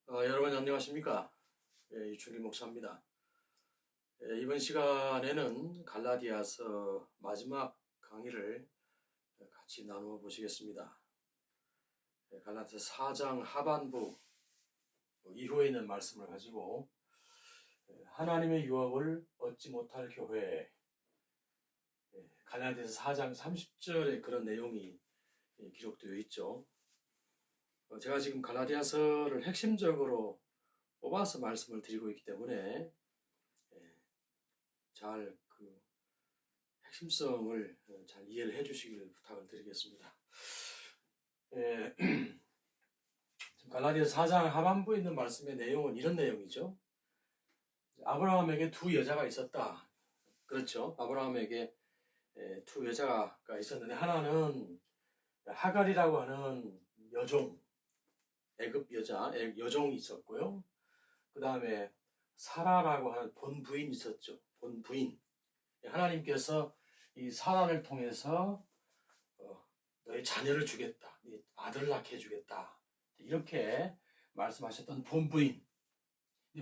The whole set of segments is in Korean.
여러분 안녕하십니까? 이충기 목사입니다. 이번 시간에는 갈라디아서 마지막 강의를 같이 나누어 보시겠습니다. 갈라디아서 4장 하반부 이후에 있는 말씀을 가지고 하나님의 유업을 얻지 못할 교회, 갈라디아서 4장 30절에 그런 내용이 기록되어 있죠. 제가 지금 갈라디아서를 핵심적으로 뽑아서 말씀을 드리고 있기 때문에 잘 핵심성을 잘 이해를 해주시기를 부탁을 드리겠습니다. 갈라디아서 4장 하반부에 있는 말씀의 내용은 이런 내용이죠. 아브라함에게 두 여자가 있었다. 그렇죠. 아브라함에게 두 여자가 있었는데 하나는 하갈이라고 하는 여종, 애굽 여종이 있었고요. 그 다음에 사라라고 하는 본부인이 있었죠. 본부인. 하나님께서 이 사라를 통해서 너의 자녀를 주겠다. 아들을 낳게 해주겠다. 이렇게 말씀하셨던 본부인.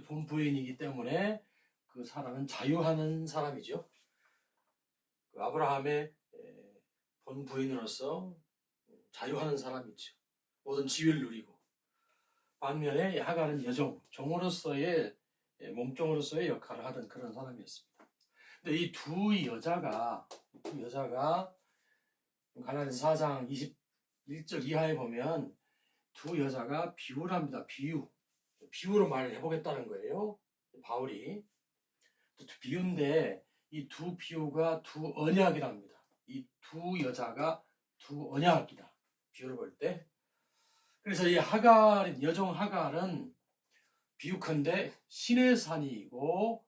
본부인이기 때문에 그 사라는 자유하는 사람이죠. 그 아브라함의 본부인으로서 자유하는 사람이죠. 모든 지위를 누리고. 반면에 하갈은 여종, 종으로서의 몸종으로서의 역할을 하던 그런 사람이었습니다. 근데 이 두 여자가 갈라디아서 4장 21절 이하에 보면 두 여자가 비유를 합니다. 비유로 말을 해보겠다는 거예요. 바울이. 비유인데 이 두 비유가 두 언약이랍니다. 이 두 여자가 두 언약이다. 비유를 볼 때. 그래서 이 여종 하갈은 비유컨대 신의 산이고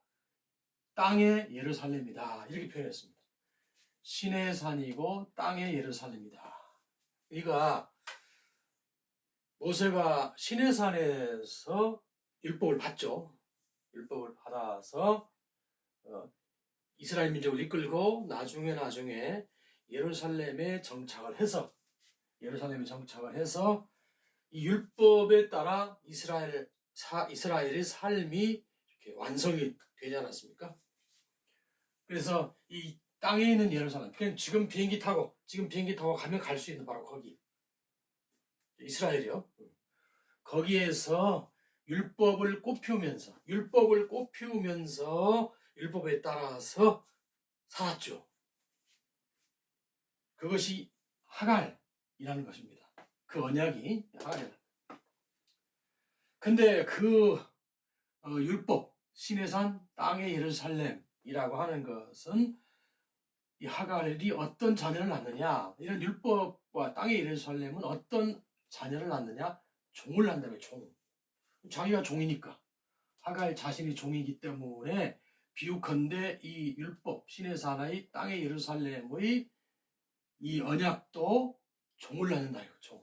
땅의 예루살렘이다. 이렇게 표현했습니다. 신의 산이고 땅의 예루살렘이다. 이가 모세가 신의 산에서 율법을 받죠. 율법을 받아서 이스라엘 민족을 이끌고 나중에 예루살렘에 정착을 해서 이 율법에 따라 이스라엘의 삶이 이렇게 완성이 되지 않았습니까? 그래서 이 땅에 있는 예루살렘, 그냥 지금 비행기 타고 가면 갈 수 있는 바로 거기 이스라엘이요. 거기에서 율법을 꽃피우면서 율법에 따라서 살았죠. 그것이 하갈이라는 것입니다. 그 언약이 하갈이다. 근데 그 율법, 신의 산, 땅의 예루살렘이라고 하는 것은 이 하갈이 어떤 자녀를 낳느냐, 이런 율법과 땅의 예루살렘은 어떤 자녀를 낳느냐, 종을 낳는다며. 자기가 종이니까. 하갈 자신이 종이기 때문에 비유컨대 이 율법, 신의 산의 땅의 예루살렘의 이 언약도 종을 낳는다. 종.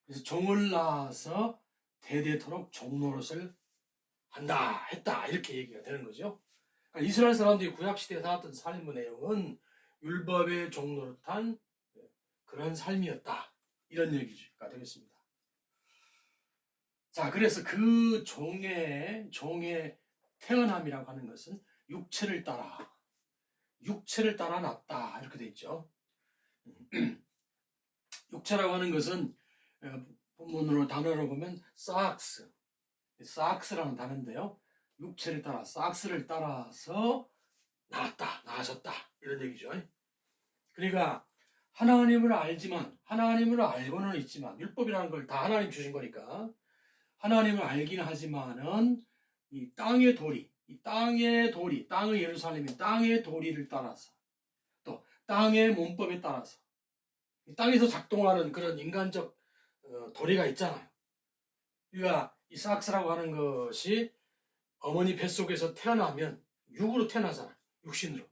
그래서 종을 낳아서 대대토록 종 노릇을 했다 이렇게 얘기가 되는 거죠. 그러니까 이스라엘 사람들이 구약시대에 살았던 삶의 내용은 율법의 종 노릇한 그런 삶이었다 이런 얘기가 되겠습니다. 자, 그래서 그 종의 태어남이라고 하는 것은 육체를 따라 났다 이렇게 돼 있죠. 육체라고 하는 것은 본문으로 단어로 보면 싹스라는 단어인데요. 육체를 따라 싹스를 따라서 나아졌다 이런 얘기죠. 그러니까 하나님을 알고는 있지만 율법이라는 걸 다 하나님 주신 거니까 하나님을 알긴 하지만은 이 땅의 예루살렘인 땅의 도리를 따라서 또 땅의 문법에 따라서 이 땅에서 작동하는 그런 인간적 도리가 있잖아요. 그러니까 이 삭스라고 하는 것이 어머니 뱃속에서 태어나면 육으로 태어나잖아요. 육신으로.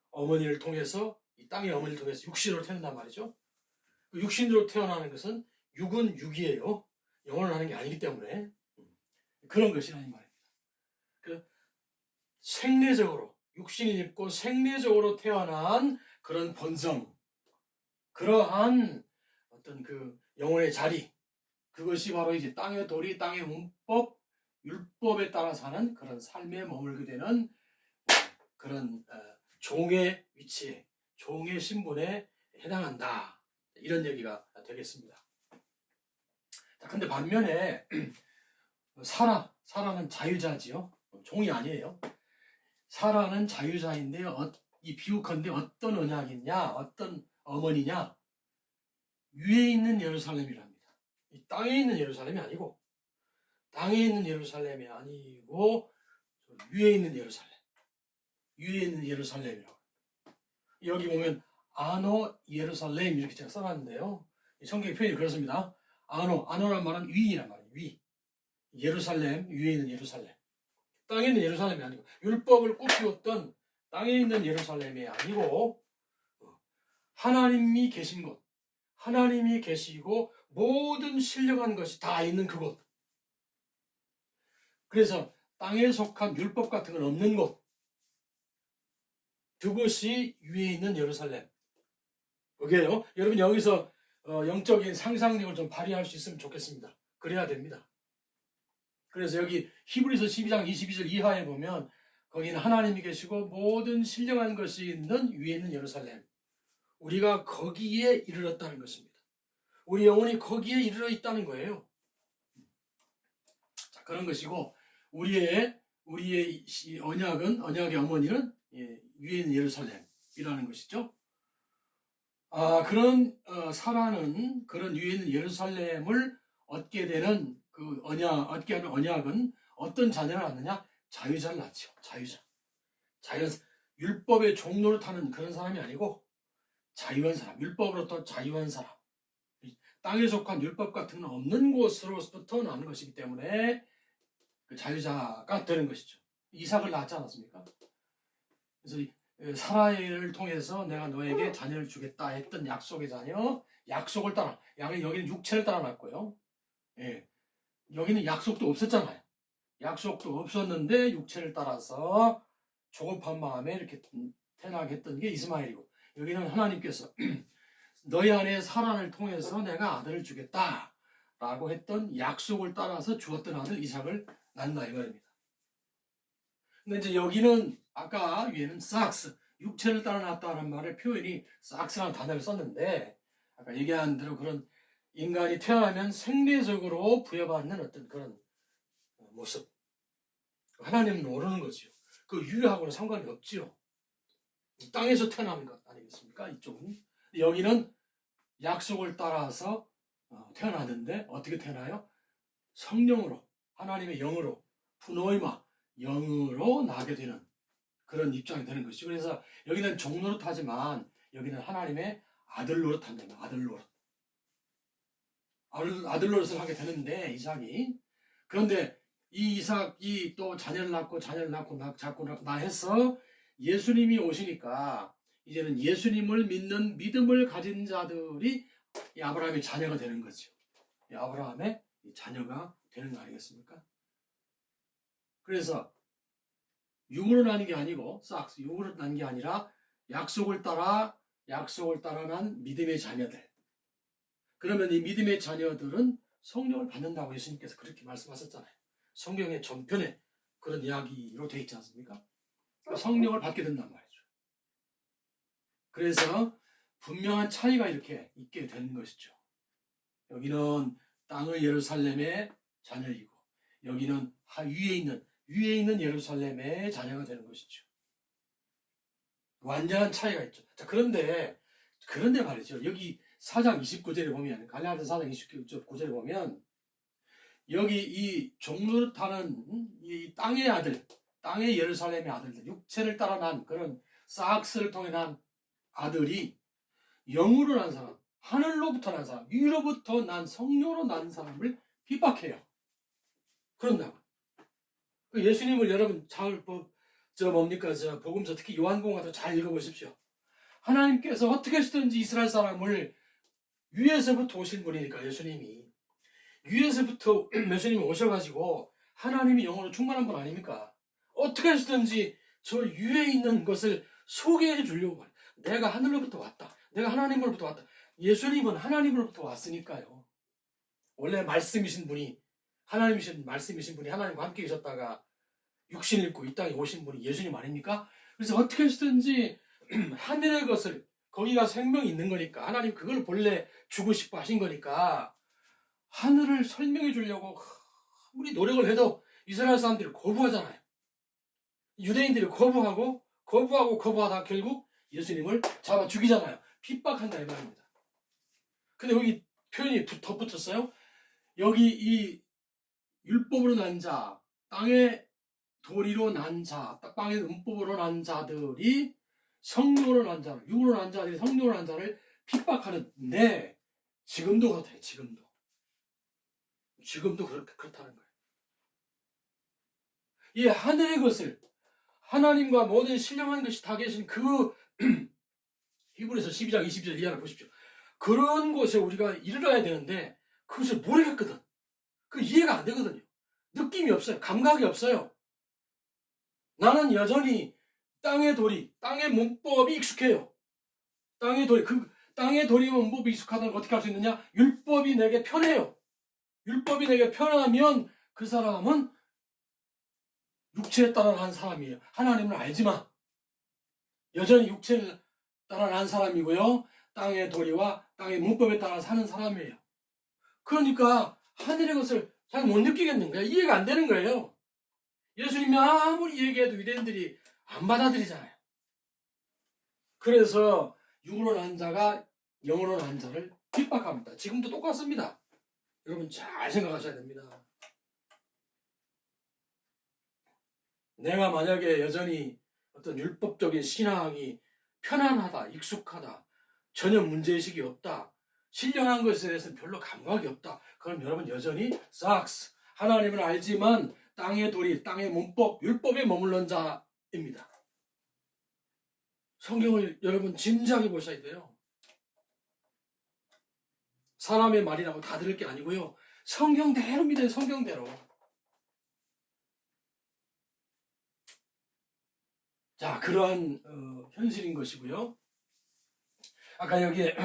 어머니를 통해서 이 땅의 어머니를 통해서 육신으로 태어난단 말이죠. 그 육신으로 태어나는 것은 육은 육이에요. 영혼을 하는 게 아니기 때문에 그런 것이라는 말입니다. 그 생리적으로 육신이 입고 생리적으로 태어난 그런 본성, 그러한 어떤 그 영혼의 자리, 그것이 바로 이제 땅의 도리, 땅의 문법, 율법에 따라 사는 그런 삶에 머물게 되는 그런 종의 위치에, 종의 신분에 해당한다. 이런 얘기가 되겠습니다. 자, 근데 반면에 사라는 자유자지요. 종이 아니에요. 사라는 자유자인데 이 비유컨대 어떤 언약이냐, 어떤 어머니냐, 위에 있는 예루살렘이랍니다. 이 땅에 있는 예루살렘이 아니고, 땅에 있는 예루살렘이 아니고 위에 있는 예루살렘, 위에 있는 예루살렘이라고. 여기 보면 아노 예루살렘 이렇게 제가 써놨는데요. 성경의 표현이 그렇습니다. 아노란 말은 위이란 말이에요. 위. 예루살렘, 위에 있는 예루살렘. 땅에 있는 예루살렘이 아니고, 율법을 꽃피웠던 땅에 있는 예루살렘이 아니고, 하나님이 계신 곳, 하나님이 계시고 모든 신령한 것이 다 있는 그곳. 그래서 땅에 속한 율법 같은 건 없는 곳, 그곳이 위에 있는 예루살렘. 그게요. 여러분 여기서 영적인 상상력을 좀 발휘할 수 있으면 좋겠습니다. 그래야 됩니다. 그래서 여기 히브리서 12장 22절 이하에 보면 거기는 하나님이 계시고 모든 신령한 것이 있는 위에 있는 예루살렘. 우리가 거기에 이르렀다는 것입니다. 우리 영혼이 거기에 이르러 있다는 거예요. 자, 그런 것이고 우리의 언약의 어머니는 위에 있는 예루살렘이라는 것이죠. 그런 사라는 그런 위에 있는 예루살렘을 얻게 되는 얻게 하는 언약은 어떤 자녀를 낳느냐? 자유자를 낳죠. 율법의 종로를 타는 그런 사람이 아니고 자유한 사람, 율법으로부터 자유한 사람. 땅에 속한 율법 같은 건 없는 곳으로부터 나는 것이기 때문에 그 자유자가 되는 것이죠. 이삭을 낳지 않았습니까? 그래서 사라를 통해서 내가 너에게 자녀를 주겠다 했던 약속의 자녀, 약속을 따라, 여기는 육체를 따라 낳았고요. 예, 여기는 약속도 없었잖아요. 약속도 없었는데 육체를 따라서 조급한 마음에 이렇게 태어나게 했던 게 이스마엘이고, 여기는 하나님께서 너희 안에 사라를 통해서 내가 아들을 주겠다 라고 했던 약속을 따라서 주었던 아들 이삭을 낳는다 이 말입니다. 근데 이제 여기는 아까 위에는 삭스, 육체를 따라 낳았다는 말의 표현이 삭스라는 단어를 썼는데, 아까 얘기한 대로 그런 인간이 태어나면 생리적으로 부여받는 어떤 그런 모습. 하나님은 모르는 거지요. 그 유하고는 상관이 없지요. 땅에서 태어나는 것 아니겠습니까? 이쪽은. 여기는 약속을 따라서 태어나는데 어떻게 태어나요? 성령으로, 하나님의 영으로, 푸노이마, 영으로 나게 되는 그런 입장이 되는 것이죠. 그래서 여기는 종 노릇하지만 여기는 하나님의 아들 노릇한다. 아들 노릇. 아들 노릇을 하게 되는데 이삭이. 그런데 이 이삭이 또 자녀를 낳고 자꾸 해서 예수님이 오시니까 이제는 예수님을 믿는 믿음을 가진 자들이 이 아브라함의 자녀가 되는 거죠. 이 아브라함의 자녀가 되는 거 아니겠습니까? 그래서 육으로 나는 게 아니고 육으로 난 게 아니라 약속을 따라 난 믿음의 자녀들. 그러면 이 믿음의 자녀들은 성령을 받는다고 예수님께서 그렇게 말씀하셨잖아요. 성경의 전편에 그런 이야기로 되어 있지 않습니까? 성령을 받게 된단 말이죠. 그래서 분명한 차이가 이렇게 있게 되는 것이죠. 여기는 땅의 예루살렘의 자녀이고 여기는 위에 있는 예루살렘의 자녀가 되는 것이죠. 완전한 차이가 있죠. 자, 그런데 말이죠. 여기 4장 29절에 보면, 갈라디아서 4장 29절에 보면, 여기 이 종노릇하는 이 땅의 아들, 땅의 예루살렘의 아들들, 육체를 따라 난 그런 싹스를 통해 난 아들이 영으로 난 사람, 하늘로부터 난 사람, 위로부터 난 성령으로 난 사람을 핍박해요. 그런다고. 예수님을 여러분 복음서 특히 요한복음 같은 거 잘 읽어보십시오. 하나님께서 어떻게 하시든지 이스라엘 사람을 위에서부터 오신 분이니까 예수님이 위에서부터 예수님이 오셔가지고 하나님이 영으로 충만한 분 아닙니까? 어떻게 하시든지 저 위에 있는 것을 소개해 주려고 해요. 내가 하늘로부터 왔다. 내가 하나님으로부터 왔다. 예수님은 하나님으로부터 왔으니까요. 원래 말씀이신 분이, 하나님이신 말씀이신 분이 하나님과 함께 계셨다가 육신을 입고 이 땅에 오신 분이 예수님 아닙니까? 그래서 어떻게 해서든지 하늘의 것을, 거기가 생명이 있는 거니까, 하나님 그걸 본래 주고 싶어 하신 거니까 하늘을 설명해 주려고 아무리 노력을 해도 이스라엘 사람들이 거부하잖아요. 유대인들이 거부하다 결국 예수님을 잡아 죽이잖아요. 핍박한다 이 말입니다. 근데 여기 표현이 덧붙였어요. 여기 이 율법으로 난 자, 땅의 도리로 난 자, 땅의 음법으로 난 자들이 성령으로 난 자를, 육으로 난 자들이 성령으로 난 자를 핍박하는데, 지금도 그렇대요. 지금도 그렇다는 거예요. 이 하늘의 것을, 하나님과 모든 신령한 것이 다 계신 그 히브리서 12장 22절 이하를 보십시오. 그런 곳에 우리가 이르러야 되는데 그것을 모르겠거든. 그 이해가 안 되거든요. 느낌이 없어요. 감각이 없어요. 나는 여전히 땅의 도리, 땅의 문법이 익숙해요. 땅의 도리 문법이 익숙하다는 걸 어떻게 할 수 있느냐? 율법이 내게 편해요. 율법이 내게 편하면 그 사람은 육체에 따라 한 사람이에요. 하나님을 알지만 여전히 육체를 따라 한 사람이고요. 땅의 도리와 땅의 문법에 따라 사는 사람이에요. 그러니까 하늘의 것을 잘 못 느끼겠는 거예요. 이해가 안 되는 거예요. 예수님이 아무리 얘기해도 유대인들이 안 받아들이잖아요. 그래서 육으로 난 자가 영으로 난 자를 핍박합니다. 지금도 똑같습니다. 여러분 잘 생각하셔야 됩니다. 내가 만약에 여전히 어떤 율법적인 신앙이 편안하다, 익숙하다, 전혀 문제의식이 없다, 신령한 것에 대해서는 별로 감각이 없다, 그럼 여러분 여전히 삭스, 하나님을 알지만 땅의 도리, 땅의 문법, 율법에 머물른 자입니다. 성경을 여러분 진지하게 보셔야 돼요. 사람의 말이라고 다 들을 게 아니고요. 성경대로 믿어요. 성경대로. 자, 그러한 현실인 것이고요. 아까 여기에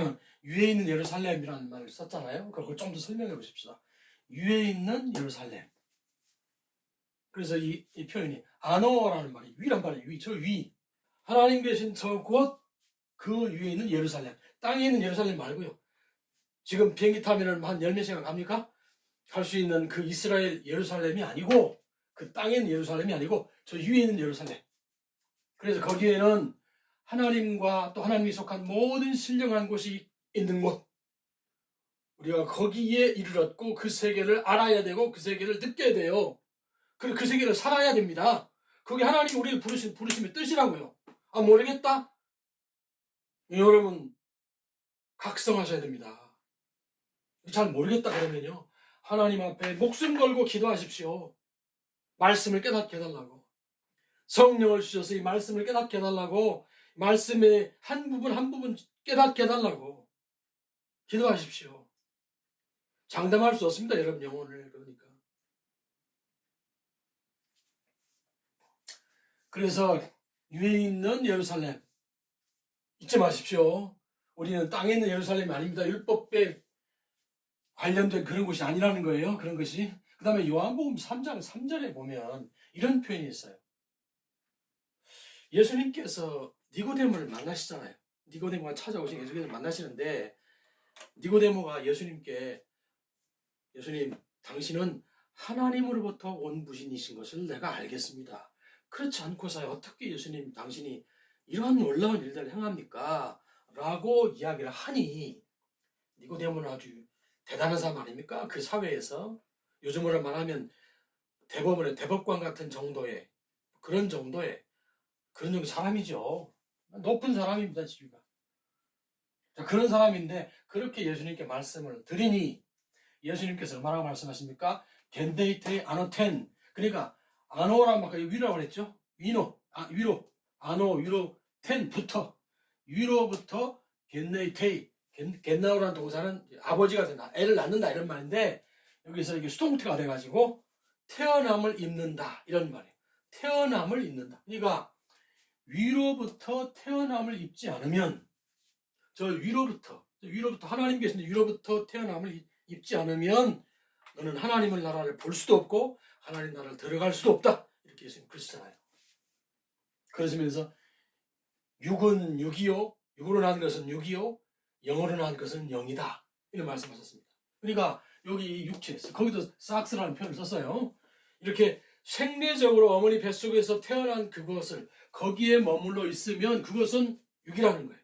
위에 있는 예루살렘이라는 말을 썼잖아요. 그걸 좀 더 설명해 보십시다. 위에 있는 예루살렘. 그래서 이 표현이 아노라는 말이, 위란 말이에요. 저 위. 하나님 계신 저 곳, 그 위에 있는 예루살렘. 땅에 있는 예루살렘 말고요. 지금 비행기 타면 한 10몇 시간 갑니까? 갈 수 있는 그 이스라엘 예루살렘이 아니고, 그 땅에 있는 예루살렘이 아니고 저 위에 있는 예루살렘. 그래서 거기에는 하나님과 또 하나님이 속한 모든 신령한 곳이 있는 곳. 우리가 거기에 이르렀고 그 세계를 알아야 되고 그 세계를 느껴야 돼요. 그리고 그 세계를 살아야 됩니다. 그게 하나님이 우리를 부르심의 뜻이라고요. 아, 모르겠다? 여러분 각성하셔야 됩니다. 잘 모르겠다 그러면요, 하나님 앞에 목숨 걸고 기도하십시오. 말씀을 깨닫게 해달라고. 성령을 주셔서 이 말씀을 깨닫게 해달라고, 말씀의 한 부분 깨닫게 해달라고 기도하십시오. 장담할 수 없습니다, 여러분 영혼을. 그러니까. 그래서 위에 있는 예루살렘 잊지 마십시오. 우리는 땅에 있는 예루살렘이 아닙니다. 율법에 관련된 그런 곳이 아니라는 거예요. 그런 것이. 그 다음에 요한복음 3장 3절에 보면 이런 표현이 있어요. 예수님께서 니고데모를 만나시잖아요. 니고데모가 찾아오신 예수님을 만나시는데, 니고데모가 예수님께, 예수님, 당신은 하나님으로부터 온 분이신 것을 내가 알겠습니다. 그렇지 않고서 어떻게 예수님, 당신이 이러한 놀라운 일들을 행합니까? 라고 이야기를 하니, 니고데모는 아주 대단한 사람 아닙니까? 그 사회에서 요즘으로 말하면 대법관 같은 정도의 그런 정도 사람이죠. 높은 사람입니다, 지위가. 그런 사람인데 그렇게 예수님께 말씀을 드리니 예수님께서 뭐라고 말씀하십니까? 겐데이테이 아노텐. 그러니까 아노란 말, 위로라고 그랬죠? 위로, 위로부터 겐데이테이. 겐나오라는 동사는 아버지가 된다, 애를 낳는다 이런 말인데, 여기서 이게 수동태가 돼가지고 태어남을 입는다 이런 말이에요. 태어남을 입는다. 그러니까 위로부터 태어남을 입지 않으면, 저 위로부터 하나님 계신데 위로부터 태어남을 입지 않으면 너는 하나님의 나라를 볼 수도 없고 하나님 나라를 들어갈 수도 없다. 이렇게 예수님 그러시잖아요. 그러시면서 육은 육이요, 육으로 난 것은 육이요, 영으로 난 것은 영이다. 이런 말씀하셨습니다. 그러니까 여기 육체, 거기도 삭스라는 표현을 썼어요. 이렇게 생리적으로 어머니 뱃속에서 태어난 그것을 거기에 머물러 있으면 그것은 육이라는 거예요.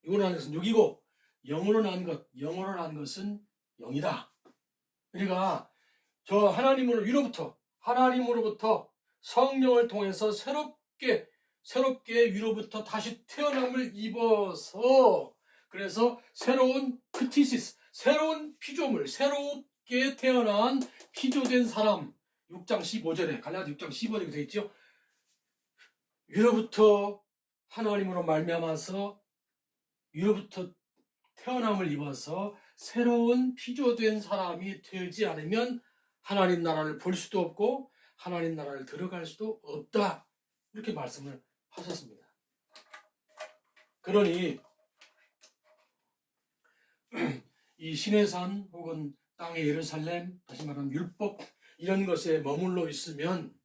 육으로 난 것은 육이고 영으로 난 것은 영이다. 그러니까 저 하나님으로부터 성령을 통해서 새롭게 위로부터 다시 태어남을 입어서 그래서 새로운 크티시스, 새로운 피조물, 새롭게 태어난 피조된 사람 6장 15절에 갈라디아 6장 15절에 되어 있죠. 위로부터 하나님으로 말미암아서 위로부터 태어남을 입어서 새로운 피조된 사람이 되지 않으면 하나님 나라를 볼 수도 없고 하나님 나라를 들어갈 수도 없다. 이렇게 말씀을 하셨습니다. 그러니 이 신의 산 혹은 땅의 예루살렘, 다시 말하면 율법 이런 것에 머물러 있으면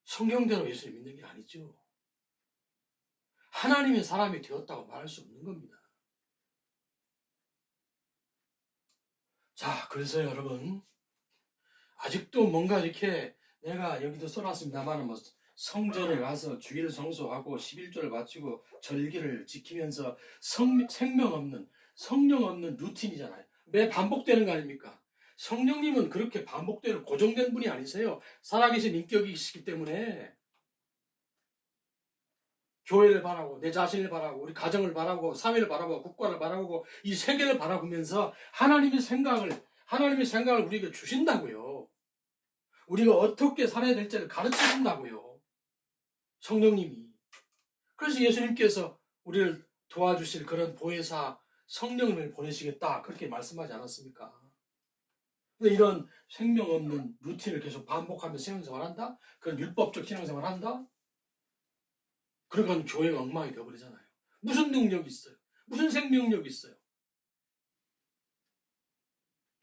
성경대로 예수를 믿는 게 아니죠. 하나님의 사람이 되었다고 말할 수 없는 겁니다. 자, 그래서 여러분 아직도 뭔가 이렇게 내가 여기도 써놨습니다만 뭐 성전에 가서 주일 성소하고 11조를 바치고 절기를 지키면서 생명 없는 성령 없는 루틴이잖아요. 매 반복되는 거 아닙니까? 성령님은 그렇게 반복되는 고정된 분이 아니세요. 살아계신 인격이시기 때문에 교회를 바라고 내 자신을 바라고 우리 가정을 바라고 사회를 바라보고 국가를 바라보고 이 세계를 바라보면서 하나님의 생각을 우리에게 주신다고요. 우리가 어떻게 살아야 될지를 가르쳐준다고요. 성령님이. 그래서 예수님께서 우리를 도와주실 그런 보혜사 성령님을 보내시겠다 그렇게 말씀하지 않았습니까? 근데 이런 생명 없는 루틴을 계속 반복하면서 신앙생활을 한다? 그런 율법적 신앙생활을 한다? 그러면 교회가 엉망이 되어버리잖아요. 무슨 능력이 있어요? 무슨 생명력이 있어요?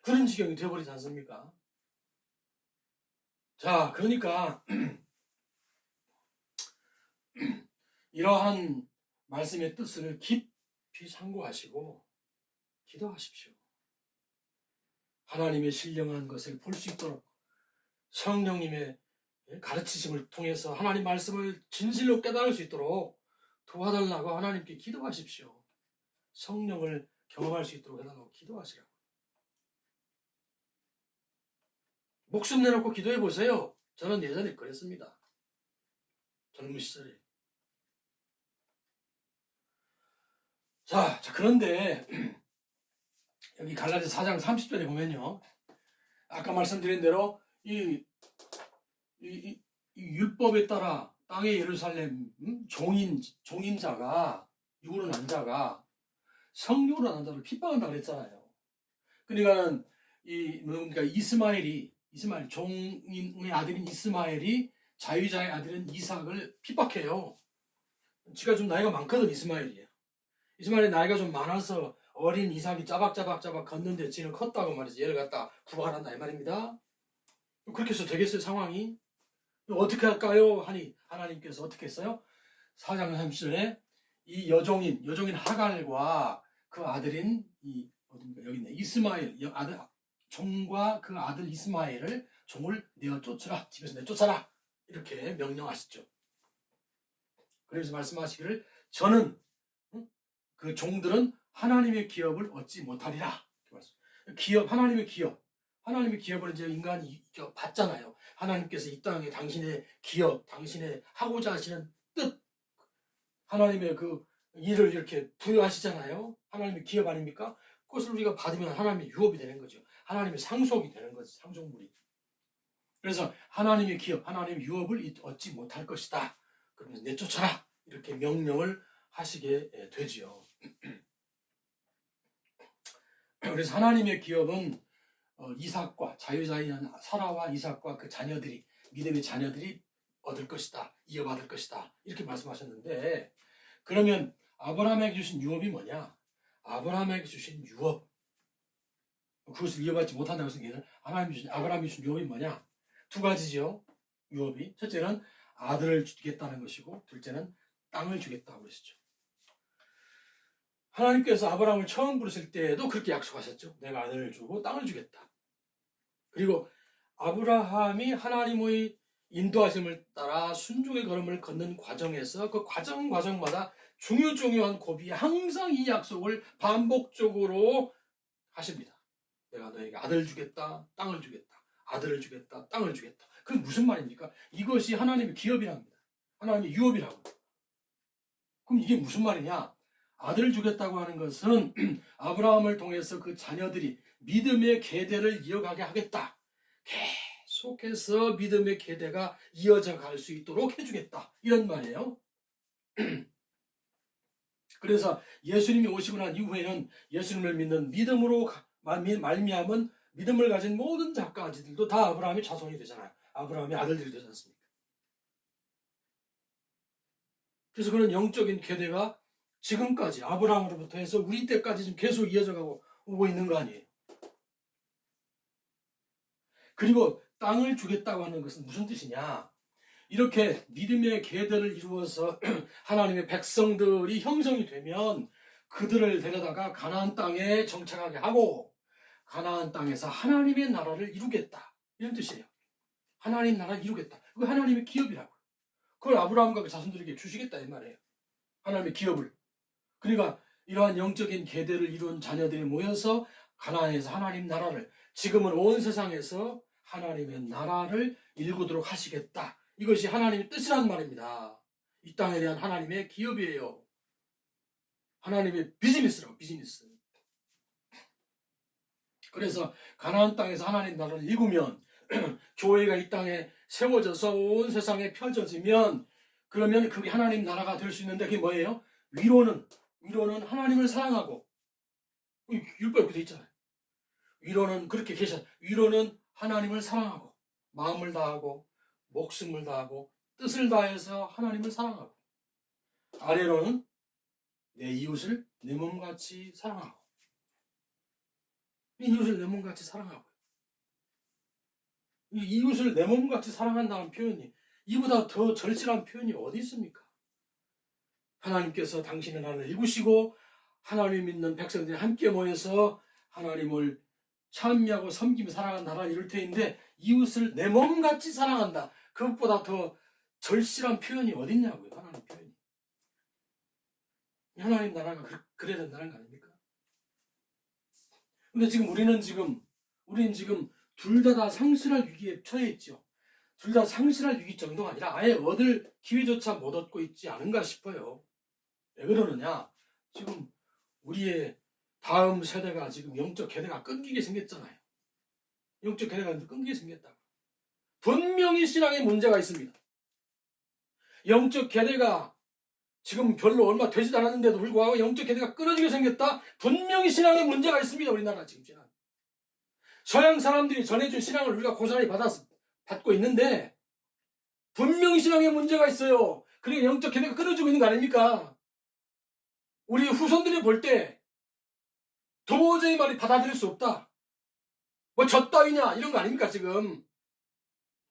그런 지경이 되어버리지 않습니까? 자, 그러니까 이러한 말씀의 뜻을 깊이 상고하시고 기도하십시오. 하나님의 신령한 것을 볼 수 있도록 성령님의 가르치심을 통해서 하나님 말씀을 진실로 깨달을 수 있도록 도와달라고 하나님께 기도하십시오. 성령을 경험할 수 있도록 해달라고 기도하시라고. 목숨 내놓고 기도해 보세요. 저는 예전에 그랬습니다. 젊은 시절에. 자, 그런데 여기 갈라디아 4장 30절에 보면요. 아까 말씀드린 대로 이 율법에 따라 땅의 예루살렘 종인자가 육으로 난 자가 성령으로 난 자를 핍박한다 그랬잖아요. 그러니까는 이스마엘 종인의 아들인 이스마엘이 자유자의 아들인 이삭을 핍박해요. 지가 좀 나이가 많거든. 이스마엘이 나이가 좀 많아서 어린 이삭이 짜박짜박 걷는데 지는 컸다고 말이지. 얘를 갖다 구박한다 이 말입니다. 그렇게 해서 되겠어요 상황이? 어떻게 할까요? 하니 하나님께서 어떻게 했어요? 4장 30절에 이 여종인 하갈과 그 아들인 여기 있네. 이스마엘 아들 종과 그 아들 이스마엘을 종을 내어 쫓으라. 집에서 내쫓아라. 이렇게 명령하시죠. 그래서 말씀하시기를 저는 그 종들은 하나님의 기업을 얻지 못하리라. 하나님의 기업을 이제 인간이 받잖아요. 하나님께서 이 땅에 당신의 기업, 당신의 하고자 하시는 뜻, 하나님의 그 일을 이렇게 부여하시잖아요. 하나님의 기업 아닙니까? 그것을 우리가 받으면 하나님의 유업이 되는 거죠. 하나님의 상속이 되는 거죠. 상속물이. 그래서 하나님의 기업, 하나님의 유업을 얻지 못할 것이다. 그러면서 내쫓아라. 이렇게 명령을 하시게 되지요. 그래서 하나님의 기업은 이삭과 자유자인 사라와 이삭과 그 자녀들이 믿음의 자녀들이 얻을 것이다. 이어받을 것이다. 이렇게 말씀하셨는데 그러면 아브라함에게 주신 유업이 뭐냐? 아브라함에게 주신 유업, 그것을 이어받지 못한다고 해서 아브라함이 주신 유업이 뭐냐? 두 가지죠. 유업이. 첫째는 아들을 주겠다는 것이고, 둘째는 땅을 주겠다고 그러시죠. 하나님께서 아브라함을 처음 부르실 때에도 그렇게 약속하셨죠. 내가 아들을 주고 땅을 주겠다. 그리고 아브라함이 하나님의 인도하심을 따라 순종의 걸음을 걷는 과정에서 그 과정마다 중요한 고비, 항상 이 약속을 반복적으로 하십니다. 내가 너에게 아들을 주겠다, 땅을 주겠다. 아들을 주겠다, 땅을 주겠다. 그게 무슨 말입니까? 이것이 하나님의 기업이랍니다. 하나님의 유업이라고. 그럼 이게 무슨 말이냐? 아들을 주겠다고 하는 것은 아브라함을 통해서 그 자녀들이 믿음의 계대를 이어가게 하겠다. 계속해서 믿음의 계대가 이어져 갈 수 있도록 해주겠다. 이런 말이에요. 그래서 예수님이 오시고 난 이후에는 예수님을 믿는 믿음으로 말미암은 믿음을 가진 모든 작가들도 다 아브라함의 자손이 되잖아요. 아브라함의 아들들이 되지 않습니까? 그래서 그런 영적인 계대가 지금까지 아브라함으로부터 해서 우리 때까지 좀 계속 이어져 오고 있는 거 아니에요. 그리고 땅을 주겠다고 하는 것은 무슨 뜻이냐? 이렇게 믿음의 계대를 이루어서 하나님의 백성들이 형성이 되면 그들을 데려다가 가나안 땅에 정착하게 하고 가나안 땅에서 하나님의 나라를 이루겠다. 이런 뜻이에요. 하나님 나라를 이루겠다. 그거 하나님의 기업이라고. 그걸 아브라함과 그 자손들에게 주시겠다 이 말이에요. 하나님의 기업을. 그러니까 이러한 영적인 계대를 이룬 자녀들이 모여서 가나안에서 하나님 나라를, 지금은 온 세상에서 하나님의 나라를 일구도록 하시겠다. 이것이 하나님의 뜻이란 말입니다. 이 땅에 대한 하나님의 기업이에요. 하나님의 비즈니스라고, 비즈니스. 그래서 가나안 땅에서 하나님 나라를 이루면 교회가 이 땅에 세워져서 온 세상에 펴져지면 그러면 그게 하나님 나라가 될 수 있는데 그게 뭐예요? 위로는 하나님을 사랑하고, 율법에 그렇게 돼 있잖아요. 위로는 그렇게 위로는 하나님을 사랑하고 마음을 다하고 목숨을 다하고 뜻을 다해서 하나님을 사랑하고, 아래로는 내 이웃을 내 몸같이 사랑하고. 이웃을 내 몸같이 사랑하고. 이 이웃을 내 몸같이 사랑한다는 표현이 이보다 더 절실한 표현이 어디 있습니까? 하나님께서 당신의 나라를 이루시고 하나님 믿는 백성들이 함께 모여서 하나님을 찬미하고 섬기며 살아가는 나라를 이룰 테인데 이웃을 내 몸같이 사랑한다. 그것보다 더 절실한 표현이 어디 있냐고요. 하나님 표현이. 하나님 나라가 그래야 된다는 거 아닙니까? 근데 지금 우리는 지금 둘 다 상실할 위기에 처해 있죠. 둘 다 상실할 위기 정도가 아니라 아예 얻을 기회조차 못 얻고 있지 않은가 싶어요. 왜 그러느냐? 지금 우리의 다음 세대가 지금 영적 계대가 끊기게 생겼잖아요. 영적 계대가 끊기게 생겼다고. 분명히 신앙에 문제가 있습니다. 영적 계대가 지금 별로 얼마 되지도 않았는데도 불구하고 영적 계대가 끊어지게 생겼다? 분명히 신앙에 문제가 있습니다. 우리나라 지금 신앙. 서양 사람들이 전해준 신앙을 우리가 고스란히 받고 있는데 분명히 신앙에 문제가 있어요. 그러니까 영적 계대가 끊어지고 있는 거 아닙니까? 우리 후손들이 볼 때 도저히 말이 받아들일 수 없다. 뭐 저 따위냐 이런 거 아닙니까 지금.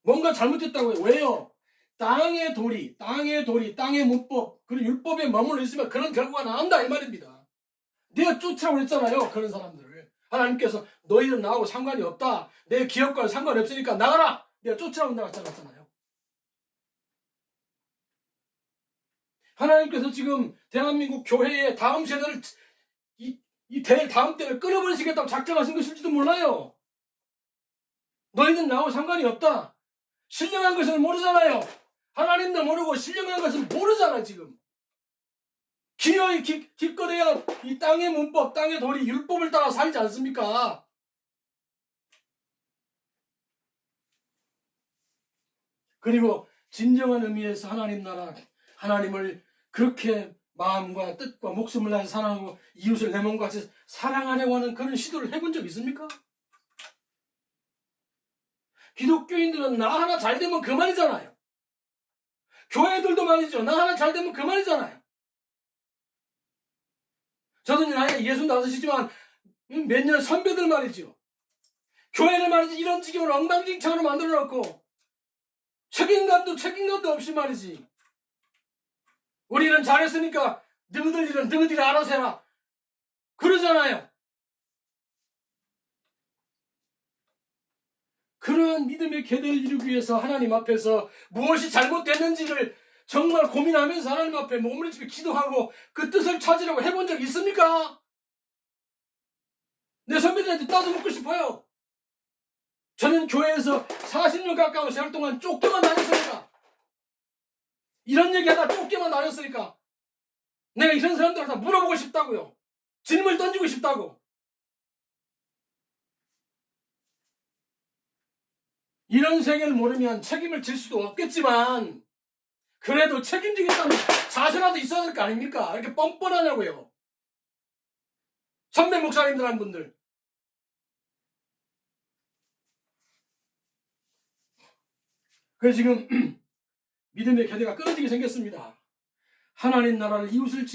뭔가 잘못했다고요. 왜요? 땅의 도리, 땅의 문법, 그리고 율법에 머물러 있으면 그런 결과가 나온다 이 말입니다. 내가 쫓으라고 했잖아요. 그런 사람들을. 하나님께서 너희는 나하고 상관이 없다. 내 기업과는 상관이 없으니까 나가라. 내가 쫓으라고 나갔잖아요. 하나님께서 지금 대한민국 교회의 다음 세대를 다음 때를 끊어버리시겠다고 작정하신 것일지도 몰라요. 너희는 나하고 상관이 없다. 신령한 것을 모르잖아요. 하나님도 모르고 신령한 것을 모르잖아 지금. 기껏해야 이 땅의 문법, 땅의 도리, 율법을 따라 살지 않습니까? 그리고 진정한 의미에서 하나님 나라, 하나님을 그렇게 마음과 뜻과 목숨을 다해 사랑하고 이웃을 내 몸같이 사랑하려고 하는 그런 시도를 해본 적 있습니까? 기독교인들은 나 하나 잘 되면 그만이잖아요. 교회들도 말이죠. 나 하나 잘 되면 그만이잖아요. 저는 나이가 65이지만 몇 년 선배들 말이죠. 교회를 말이지 이런 지경으로 엉망진창으로 만들어 놓고 책임감도 없이 말이지. 우리는 잘했으니까 너희들 일은 너희들이 알아서 해라. 그러잖아요. 그러한 믿음의 계대를 이루기 위해서 하나님 앞에서 무엇이 잘못됐는지를 정말 고민하면서 하나님 앞에 몸부림치며 기도하고 그 뜻을 찾으려고 해본 적 있습니까? 내 선배들한테 따져묻고 싶어요. 저는 교회에서 40년 가까운 세월 동안 쫓겨만 다녔으니까, 이런 얘기하다 쫓겨만 다녔으니까 내가 이런 사람들한테 물어보고 싶다고요. 질문을 던지고 싶다고. 이런 세계를 모르면 책임을 질 수도 없겠지만 그래도 책임지겠다는 자세라도 있어야 될 거 아닙니까? 이렇게 뻔뻔하냐고요. 선배 목사님들 한 분들. 그래서 지금 믿음의 계대가 끊어지게 생겼습니다. 하나님 나라를 이웃을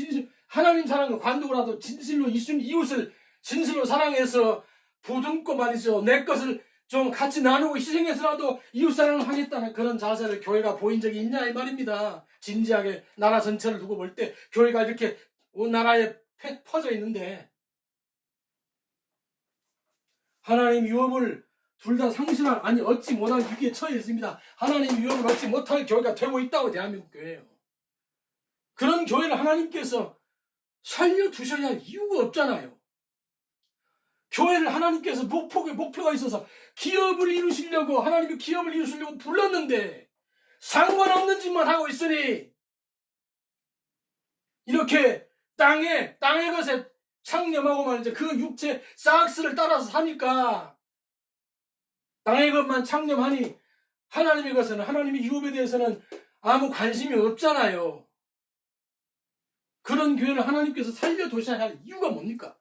하나님 사랑을 관두고라도 진실로 이웃을 진실로 사랑해서 보듬고 말이죠. 내 것을 좀 같이 나누고 희생해서라도 이웃 사랑을 하겠다는 그런 자세를 교회가 보인 적이 있냐 이 말입니다. 진지하게 나라 전체를 두고 볼 때 교회가 이렇게 온 나라에 퍼져 있는데 하나님 유업을 둘 다 상실할 얻지 못할 위기에 처해 있습니다. 하나님 유업을 얻지 못할 교회가 되고 있다고 대한민국 교회예요. 그런 교회를 하나님께서 살려두셔야 할 이유가 없잖아요. 교회를 하나님께서 목표가 있어서 기업을 이루시려고 하나님이 기업을 이루시려고 불렀는데 상관없는 짓만 하고 있으니 이렇게 땅의 것에 창념하고 말이죠. 그 육체 싹스를 따라서 사니까 땅의 것만 창념하니 하나님의 것은 하나님의 유업에 대해서는 아무 관심이 없잖아요. 그런 교회를 하나님께서 살려두셔야 할 이유가 뭡니까?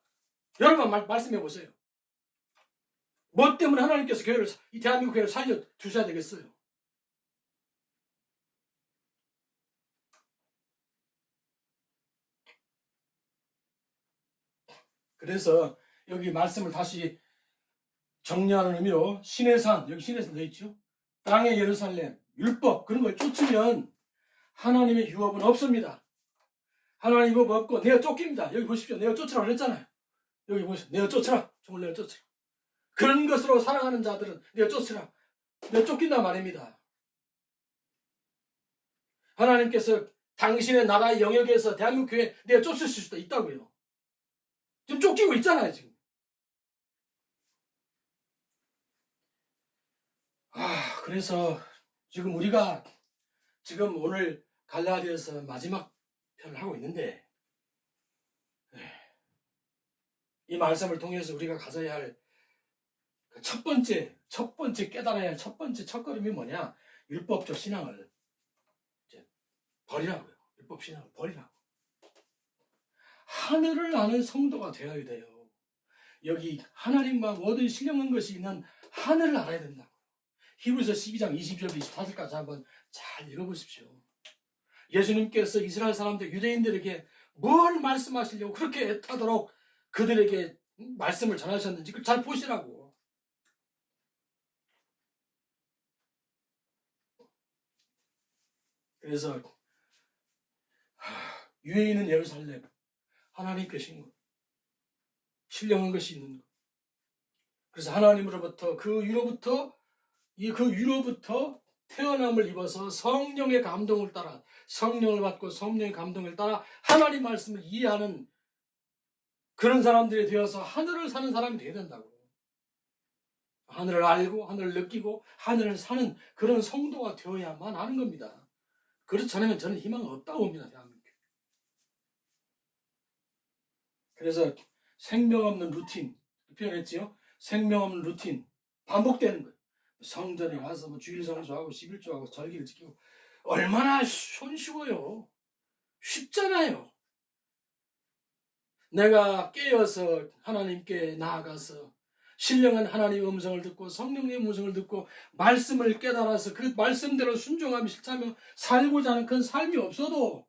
여러분 말씀해 보세요. 뭐 때문에 하나님께서 이 대한민국 교회를 살려두셔야 되겠어요? 그래서 여기 말씀을 다시 정리하는 의미로 신의 산, 여기 신의 산 되어 있죠? 땅의 예루살렘, 율법 그런 걸 쫓으면 하나님의 유업은 없습니다. 하나님 유업 없고 내어 쫓깁니다. 여기 보십시오. 내어 쫓으라 그랬잖아요. 여기 보십시오. 내어 쫓으라. 정말 내어 쫓으라. 그런 것으로 살아가는 자들은 내어 쫓으라. 내어 쫓긴단 말입니다. 하나님께서 당신의 나라의 영역에서 대한민국 교회 내어 쫓으실 수도 있다고요. 지금 쫓기고 있잖아요. 지금. 그래서 지금 우리가 지금 오늘 갈라디아서 마지막 편을 하고 있는데 이 말씀을 통해서 우리가 가져야 할 첫 번째 깨달아야 할 첫 번째 첫걸음이 뭐냐? 율법적 신앙을 이제 버리라고요. 율법 신앙을 버리라고. 하늘을 아는 성도가 되어야 돼요. 여기 하나님과 모든 신령한 것이 있는 하늘을 알아야 된다고. 히브리서 12장 20절부터 24절까지 한번 잘 읽어보십시오. 예수님께서 이스라엘 사람들 유대인들에게 뭘 말씀하시려고 그렇게 애타도록 그들에게 말씀을 전하셨는지 그걸 잘 보시라고. 그래서 위에 있는 예루살렘, 하나님 계신 것, 신령한 것이 있는 것. 그래서 하나님으로부터 그 위로부터 태어남을 입어서 성령의 감동을 따라 성령을 받고 성령의 감동을 따라 하나님 말씀을 이해하는 그런 사람들이 되어서 하늘을 사는 사람이 되어야 된다고. 하늘을 알고 하늘을 느끼고 하늘을 사는 그런 성도가 되어야만 하는 겁니다. 그렇지 않으면 저는 희망 없다고 봅니다. 대한민국. 그래서 생명 없는 루틴 표현했지요. 생명 없는 루틴 반복되는 거예요. 성전에 가서 주일 성수하고 11조하고 절기를 지키고 얼마나 손쉬워요. 쉽잖아요. 내가 깨어서 하나님께 나아가서 신령한 하나님의 음성을 듣고 성령의 음성을 듣고 말씀을 깨달아서 그 말씀대로 순종하며 실천하며 살고자 하는 그런 삶이 없어도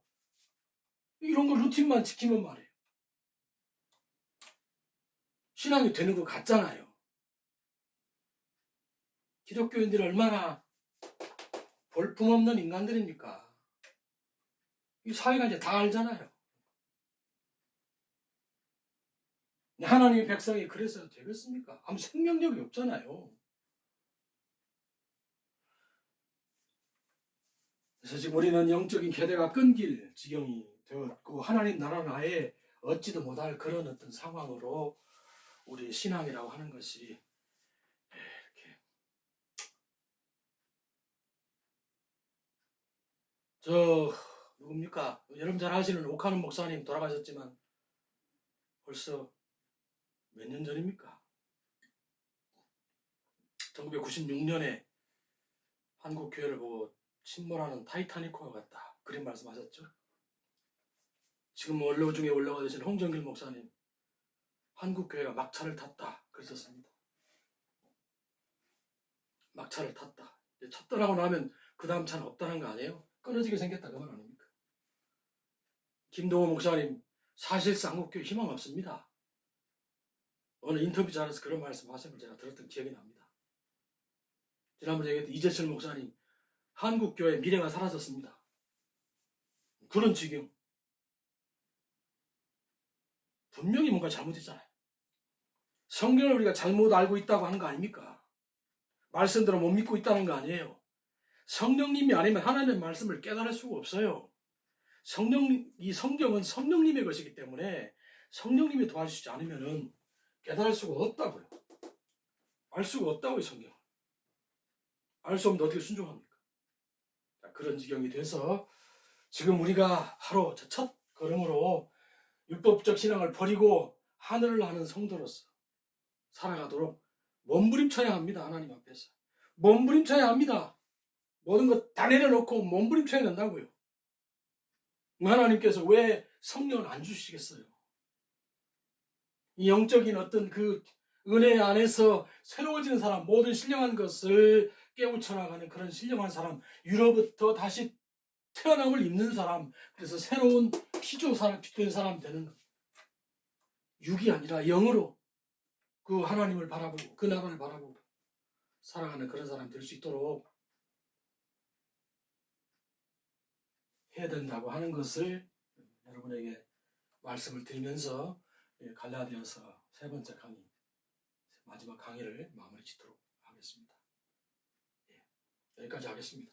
이런 거 루틴만 지키면 말이에요. 신앙이 되는 것 같잖아요. 기독교인들이 얼마나 볼품없는 인간들입니까? 이 사회가 이제 다 알잖아요. 하나님의 백성이 그래서 되겠습니까? 아무 생명력이 없잖아요. 그래서 지금 우리는 영적인 계대가 끊길 지경이 되었고 하나님 나라는 아예 얻지도 못할 그런 어떤 상황으로 우리 신앙이라고 하는 것이 이렇게 누굽니까? 여러분 잘 아시는 오카는 목사님 돌아가셨지만 벌써 몇 년 전입니까? 1996년에 한국 교회를 보고 침몰하는 타이타닉호와 같다. 그런 말씀하셨죠. 지금 원로 중에 원로가 되신 홍정길 목사님 한국 교회가 막차를 탔다 그러셨습니다. 막차를 탔다. 차 떠나고 나면 그 다음 차는 없다는 거 아니에요? 끊어지게 생겼다 그 말 아닙니까? 김동호 목사님 사실상 한국교회 희망 없습니다. 어느 인터뷰 자리에서 그런 말씀하신 걸 제가 들었던 기억이 납니다. 지난번에 얘기했던 이재철 목사님 한국교회 미래가 사라졌습니다. 그런 지경. 분명히 뭔가 잘못했잖아요. 성경을 우리가 잘못 알고 있다고 하는 거 아닙니까? 말씀대로 못 믿고 있다는 거 아니에요. 성령님이 아니면 하나님의 말씀을 깨달을 수가 없어요. 이 성경은 성령님의 것이기 때문에 성령님이 도와주시지 않으면 깨달을 수가 없다고요. 알 수가 없다고요, 성경. 알 수 없는데 어떻게 순종합니까? 그런 지경이 돼서 지금 우리가 바로 첫 걸음으로 율법적 신앙을 버리고 하늘을 나는 성도로서 살아가도록 몸부림쳐야 합니다. 하나님 앞에서. 몸부림쳐야 합니다. 모든 것 다 내려놓고 몸부림쳐야 된다고요. 하나님께서 왜 성령을 안 주시겠어요? 이 영적인 어떤 그 은혜 안에서 새로워지는 사람, 모든 신령한 것을 깨우쳐 나가는 그런 신령한 사람, 유로부터 다시 태어남을 입는 사람, 그래서 새로운 피조 사람, 된 사람 되는 것. 육이 아니라 영으로 그 하나님을 바라보고 그 나라를 바라보고 살아가는 그런 사람 될 수 있도록 해야 된다고 하는 것을 여러분에게 말씀을 드리면서 갈라디아서 세 번째 강의, 마지막 강의를 마무리 짓도록 하겠습니다. 여기까지 하겠습니다.